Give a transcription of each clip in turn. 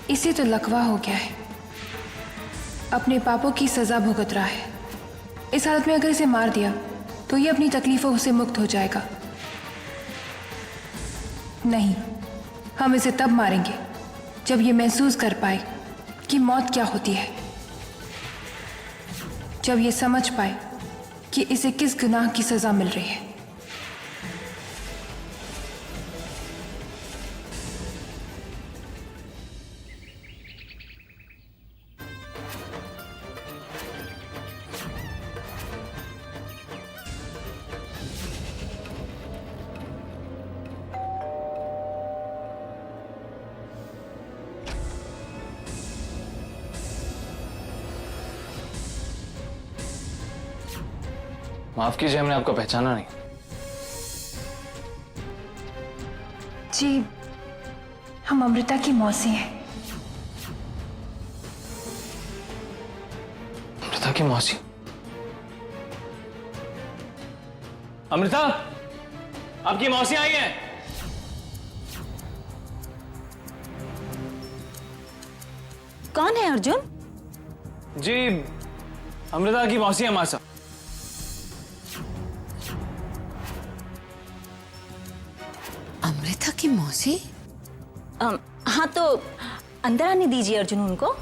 इसे तो लकवा हो गया है, अपने पापों की सजा भुगत रहा है। इस हालत में अगर इसे मार दिया तो ये अपनी तकलीफों से मुक्त हो जाएगा। नहीं, हम इसे तब मारेंगे जब ये महसूस कर पाए कि मौत क्या होती है, जब ये समझ पाए कि इसे किस गुनाह की सजा मिल रही है। माफ कीजिए, हमने आपको पहचाना नहीं। जी, हम अमृता की मौसी हैं। अमृता की मौसी? अमृता, आपकी मौसी आई है। कौन है अर्जुन? जी, अमृता की मौसी है मासा। अमृता की मौसी? हाँ, तो अंदर आने दीजिए अर्जुन उनको।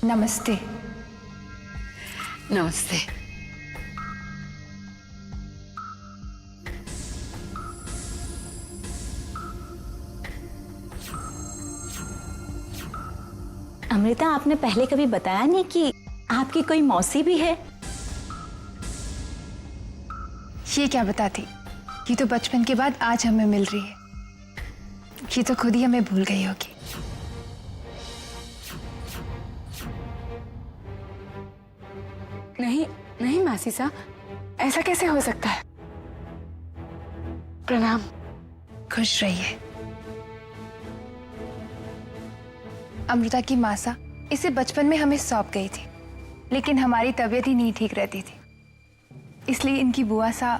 नमस्ते। नमस्ते। अमृता, आपने पहले कभी बताया नहीं कि आपकी कोई मौसी भी है? ये क्या बताती, ये तो बचपन के बाद आज हमें मिल रही है। ये तो खुद ही हमें भूल गई होगी। नहीं नहीं मासी साहब, ऐसा कैसे हो सकता है? प्रणाम। खुश रहिए। अमृता की मासा इसे बचपन में हमें सौंप गई थी, लेकिन हमारी तबीयत ही नहीं ठीक रहती थी, इसलिए इनकी बुआ सा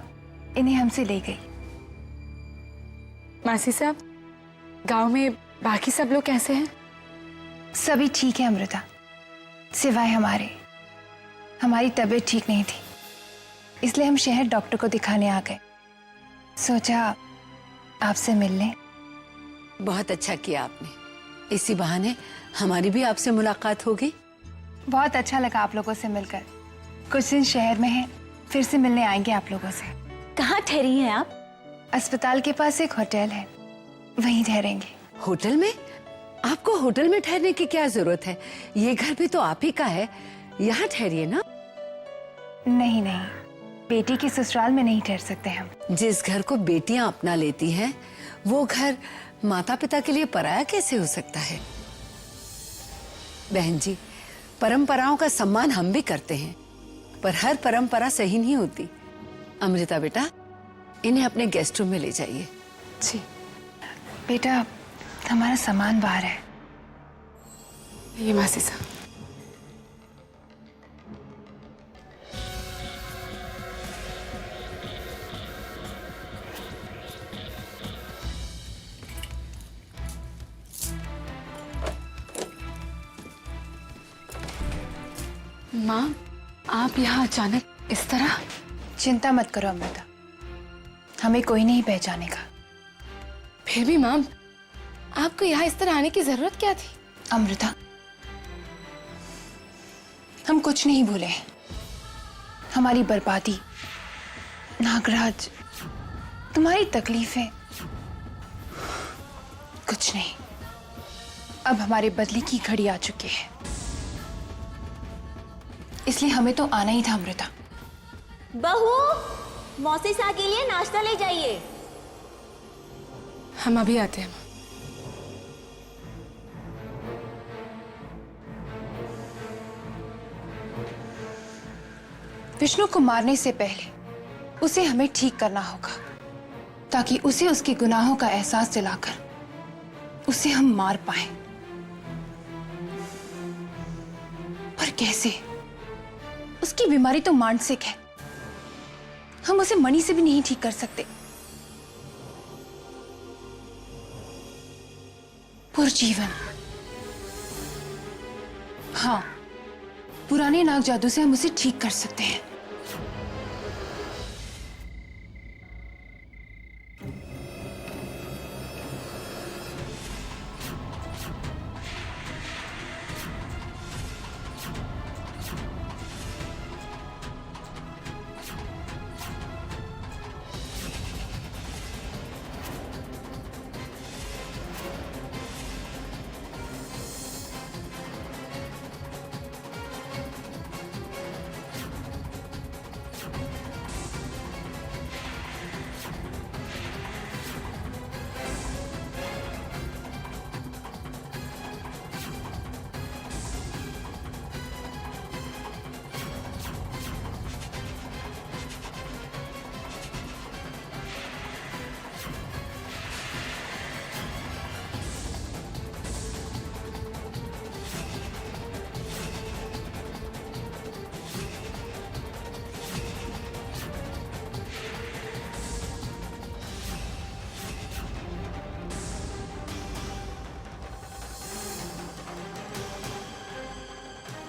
इन्हें हमसे ले गई। मासी साहब, गांव में बाकी सब लोग कैसे हैं? सभी ठीक है अमृता, सिवाय हमारी तबीयत ठीक नहीं थी, इसलिए हम शहर डॉक्टर को दिखाने आ गए। सोचा आपसे मिल लें। बहुत अच्छा किया आपने, इसी बहाने हमारी भी आपसे मुलाकात होगी। बहुत अच्छा लगा आप लोगों से मिलकर। कुछ दिन शहर में हैं, फिर से मिलने आएंगे आप लोगों से। कहाँ ठहरी हैं आप? अस्पताल के पास एक होटल है, वहीं ठहरेंगे। होटल में? आपको होटल में ठहरने की क्या जरूरत है? ये घर भी तो आप ही का है, यहाँ ठहरिए ना। नहीं नहीं, बेटी के ससुराल में नहीं ठहर सकते हम। जिस घर को बेटियां अपना लेती हैं, वो घर माता पिता के लिए पराया कैसे हो सकता है? बहन जी, परंपराओं का सम्मान हम भी करते हैं, पर हर परंपरा सही नहीं होती। अमृता बेटा, इन्हें अपने गेस्ट रूम में ले जाइए। जी बेटा, हमारा सामान बाहर है। ये मासी साहब। माँ, आप यहाँ अचानक इस तरह? चिंता मत करो अमृता, हमें कोई नहीं पहचानेगा। फिर भी माँ, आपको यहाँ इस तरह आने की जरूरत क्या थी? अमृता, हम कुछ नहीं भूले। हमारी बर्बादी, नागराज, तुम्हारी तकलीफें, कुछ नहीं। अब हमारे बदले की घड़ी आ चुकी है, इसलिए हमें तो आना ही था अमृता। बहू, मौसी सा के लिए नाश्ता ले जाइए। हम अभी आते हैं। विष्णु को मारने से पहले उसे हमें ठीक करना होगा, ताकि उसे उसके गुनाहों का एहसास दिलाकर उसे हम मार पाए। पर कैसे? उसकी बीमारी तो मानसिक है, हम उसे मणि से भी नहीं ठीक कर सकते। पुरजीवन, हाँ, पुराने नाग जादू से हम उसे ठीक कर सकते हैं।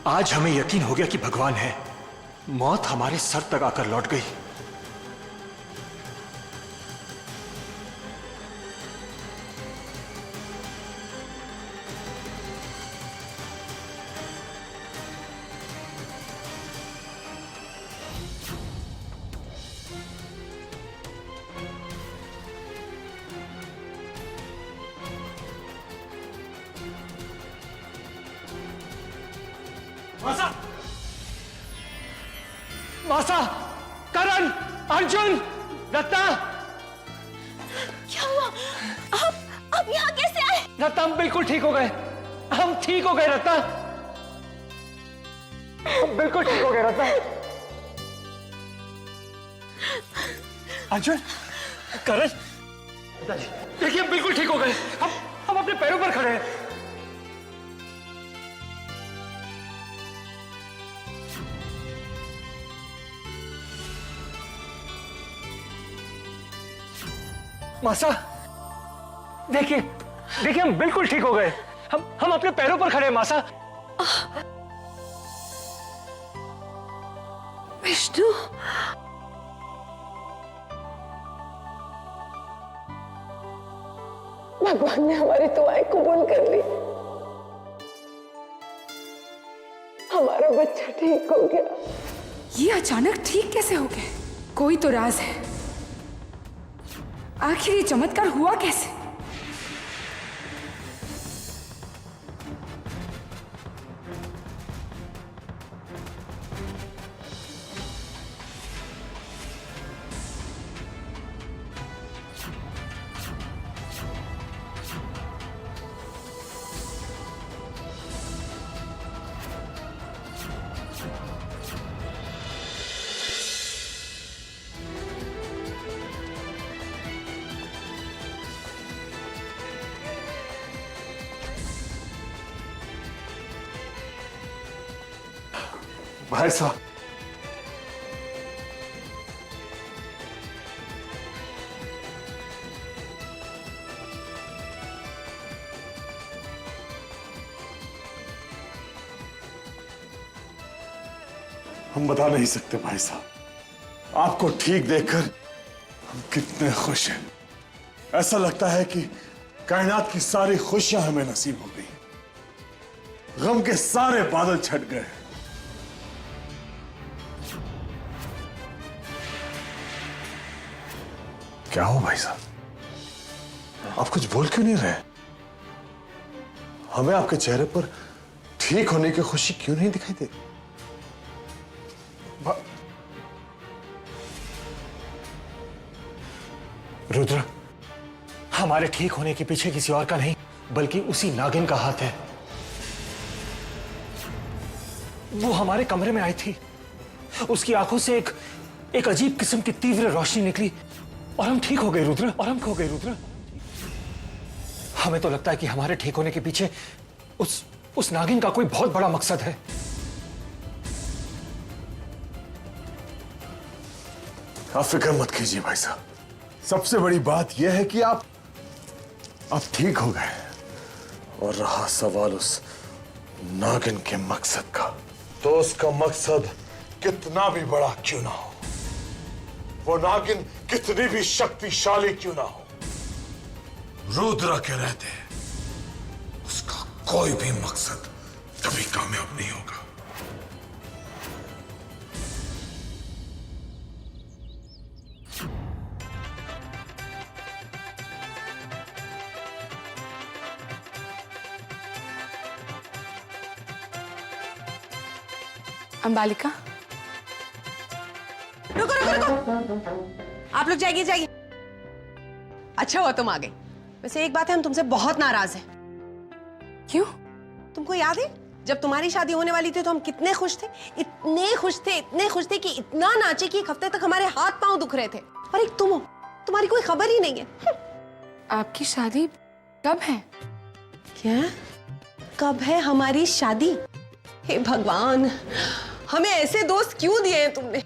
आज हमें यकीन हो गया कि भगवान है। मौत हमारे सर तक आकर लौट गई। मासा, मासा, करण, अर्जुन, रत्ना। क्या हुआ? आप यहाँ कैसे आए? रत्ना, हम बिल्कुल ठीक हो गए। हम ठीक हो गए रत्ना, हम बिल्कुल ठीक हो गए रत्ना। अर्जुन, करण, देखिए हम बिल्कुल ठीक हो गए। हम अपने पैरों पर खड़े हैं। मासा, देखिए देखिए हम बिल्कुल ठीक हो गए। हम अपने पैरों पर खड़े हैं मासा। विष्णु, भगवान ने हमारी दुआएं कबूल कर ली। हमारा बच्चा ठीक हो गया। ये अचानक ठीक कैसे हो गए? कोई तो राज है। आखिर ये चमत्कार हुआ कैसे? भाई साहब, हम बता नहीं सकते भाई साहब। आपको ठीक देखकर हम कितने खुश हैं। ऐसा लगता है कि कायनात की सारी खुशियां हमें नसीब हो गई। गम के सारे बादल छट गए। क्या हो भाई साहब, आप कुछ बोल क्यों नहीं रहे? हमें आपके चेहरे पर ठीक होने की खुशी क्यों नहीं दिखाई दे? रुद्र, हमारे ठीक होने के पीछे किसी और का नहीं बल्कि उसी नागिन का हाथ है। वो हमारे कमरे में आई थी उसकी आंखों से एक अजीब किस्म की तीव्र रोशनी निकली और हम ठीक हो गए रुद्र, और हम खो गए रुद्र। हमें तो लगता है कि हमारे ठीक होने के पीछे उस नागिन का कोई बहुत बड़ा मकसद है। आप फिक्र मत कीजिए भाई साहब, सबसे बड़ी बात यह है कि आप ठीक हो गए। और रहा सवाल उस नागिन के मकसद का, तो उसका मकसद कितना भी बड़ा क्यों ना हो, वो नागिन कितनी भी शक्तिशाली क्यों ना हो, रुद्र के रहते उसका कोई भी मकसद कभी कामयाब नहीं होगा। अंबालिका, रुको रुको रुको, आप लोग जाइए जाइए। अच्छा हुआ तुम आ गए। वैसे एक बात है, हम तुमसे बहुत नाराज हैं। क्यों? तुमको याद है जब तुम्हारी शादी होने वाली थी तो हम कितने खुश थे, इतने खुश थे, इतने खुश थे कि इतना नाचे कि एक हफ्ते तक हमारे हाथ पांव दुख रहे थे। और एक तुम हो, तुम्हारी कोई खबर ही नहीं है। आपकी शादी कब है? क्या? कब है हमारी शादी? हे भगवान, हमें ऐसे दोस्त क्यों दिए हैं तुमने,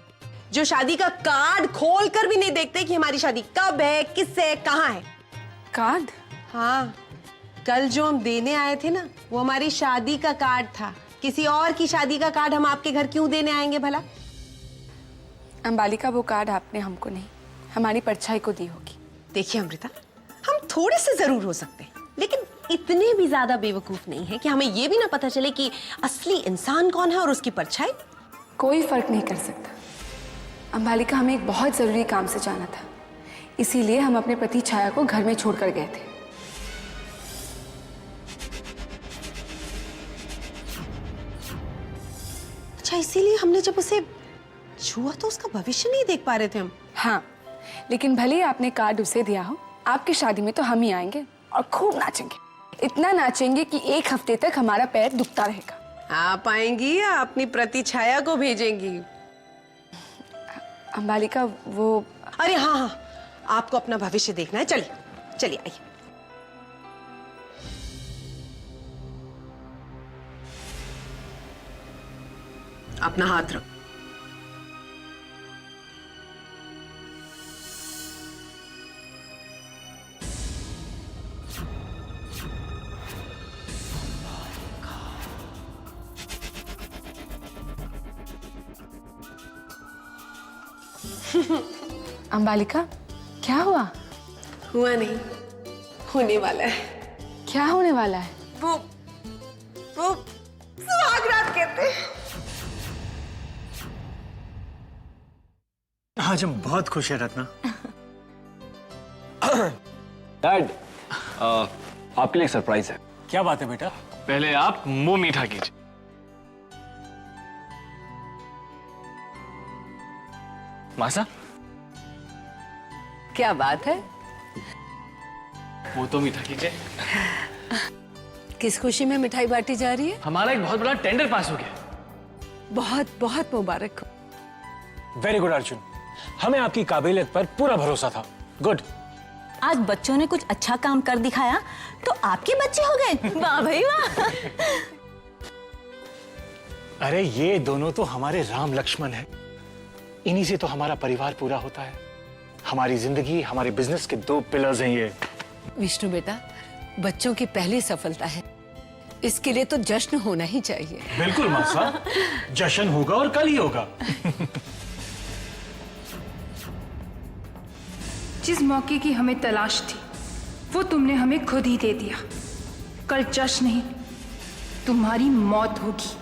जो शादी का कार्ड खोल कर भी नहीं देखते कि हमारी शादी कब है, किससे, कहाँ है। कार्ड? हाँ, कल जो हम देने आए थे ना, वो हमारी शादी का कार्ड था। किसी और की शादी का कार्ड हम आपके घर क्यों देने आएंगे भला? अंबालिका, वो कार्ड आपने हमको नहीं, हमारी परछाई को दी होगी। देखिए अमृता, हम थोड़े से जरूर हो सकते हैं, लेकिन इतने भी ज्यादा बेवकूफ नहीं है कि हमें ये भी ना पता चले कि असली इंसान कौन है और उसकी परछाई। कोई फर्क नहीं कर सकता। अंबालिका, हमें एक बहुत जरूरी काम से जाना था, इसीलिए हम अपने पति छाया को घर में छोड़कर गए थे। अच्छा, इसीलिए हमने जब उसे छुआ तो उसका भविष्य नहीं देख पा रहे थे हम। हाँ, लेकिन भले ही आपने कार्ड उसे दिया हो, आपकी शादी में तो हम ही आएंगे और खूब नाचेंगे। इतना नाचेंगे कि एक हफ्ते तक हमारा पैर दुखता रहेगा। आप आएंगी या अपनी प्रतिछाया को भेजेंगी? अंबालिका, वो अरे हाँ हाँ, आपको अपना भविष्य देखना है। चलिए चलिए आइए। अपना हाथ रखो। अंबालिका, क्या हुआ? हुआ नहीं, होने वाला है। क्या होने वाला है? वो सुहागरात कहते हैं। आज हम बहुत खुश हैं रत्ना। डैड, आपके लिए एक सरप्राइज है। क्या बात है बेटा? पहले आप मुंह मीठा कीजिए। मासा, क्या बात है? वो तो मीठा कीजिए। किस खुशी में मिठाई बांटी जा रही है? हमारा एक बहुत बड़ा टेंडर पास हो गया। बहुत बहुत मुबारक हो। वेरी गुड अर्जुन, हमें आपकी काबिलियत पर पूरा भरोसा था। गुड। आज बच्चों ने कुछ अच्छा काम कर दिखाया तो आपके बच्चे हो गए। वाह भाई वाह। अरे ये दोनों तो हमारे राम लक्ष्मण हैं। इन्हीं से तो हमारा परिवार पूरा होता है। हमारी जिंदगी, हमारे बिजनेस के दो पिलर्स हैं ये। विष्णु बेटा, बच्चों की पहली सफलता है, इसके लिए तो जश्न होना ही चाहिए। बिल्कुल मासा, जश्न होगा और कल ही होगा। जिस मौके की हमें तलाश थी वो तुमने हमें खुद ही दे दिया। कल जश्न नहीं, तुम्हारी मौत होगी।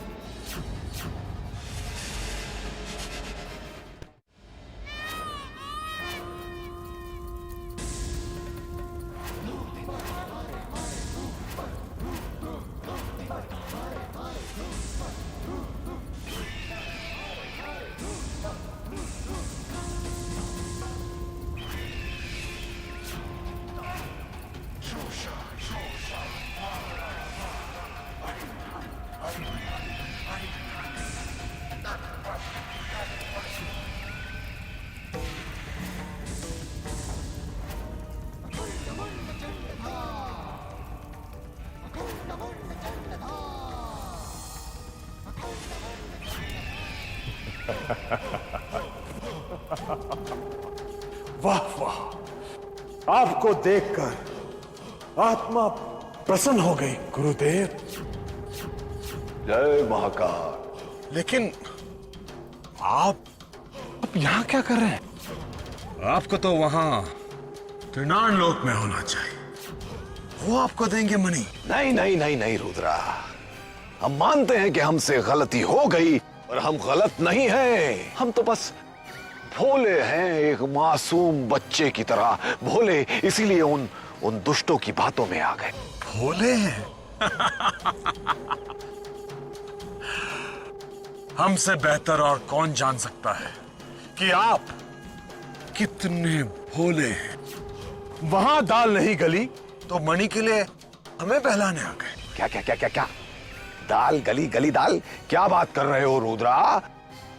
वाह वाह, आपको देखकर आत्मा प्रसन्न हो गई गुरुदेव। जय महाकाल। लेकिन आप यहां क्या कर रहे हैं? आपको तो वहां त्रिनान लोक में होना चाहिए। वो आपको देंगे मणि। नहीं नहीं नहीं नहीं रुद्रा, हम मानते हैं कि हमसे गलती हो गई, और हम गलत नहीं हैं। हम तो बस भोले हैं, एक मासूम बच्चे की तरह भोले, इसीलिए उन दुष्टों की बातों में आ गए। भोले हैं? हमसे बेहतर और कौन जान सकता है कि आप कितने भोले हैं। वहां दाल नहीं गली तो मणि के लिए हमें बहलाने आ गए। क्या क्या क्या क्या क्या? दाल गली गली दाल? क्या बात कर रहे हो रुद्रा?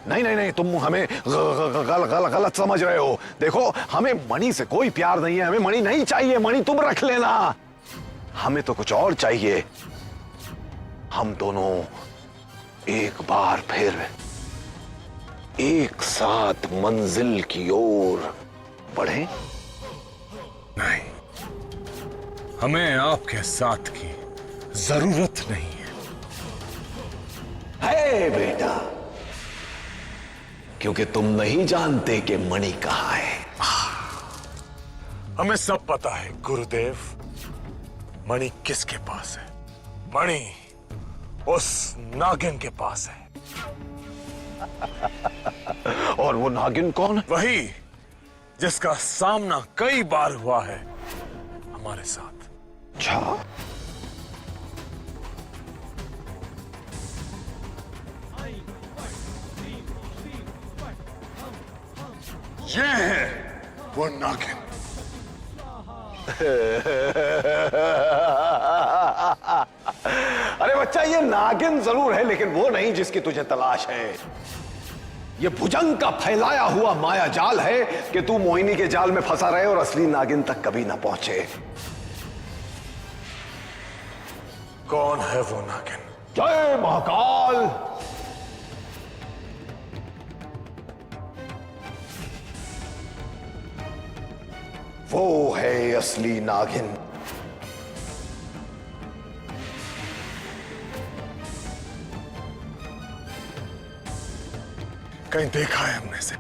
नहीं नहीं नहीं, तुम हमें गलत समझ रहे हो। देखो, हमें मणि से कोई प्यार नहीं है, हमें मणि नहीं चाहिए। मणि तुम रख लेना, हमें तो कुछ और चाहिए। हम दोनों एक बार फिर एक साथ मंजिल की ओर बढ़े। नहीं, हमें आपके साथ की जरूरत नहीं है बेटा, क्योंकि तुम नहीं जानते कि मणि कहां है। हमें सब पता है गुरुदेव, मणि किसके पास है। मणि उस नागिन के पास है। और वो नागिन कौन है? वही जिसका सामना कई बार हुआ है हमारे साथ। अच्छा, ये है वो नागिन। अरे बच्चा, ये नागिन जरूर है, लेकिन वो नहीं जिसकी तुझे तलाश है। ये भुजंग का फैलाया हुआ माया जाल है कि तू मोहिनी के जाल में फंसा रहे और असली नागिन तक कभी ना पहुंचे। कौन है वो नागिन? जय महाकाल। वो है असली नागिन। कहीं देखा है हमने से?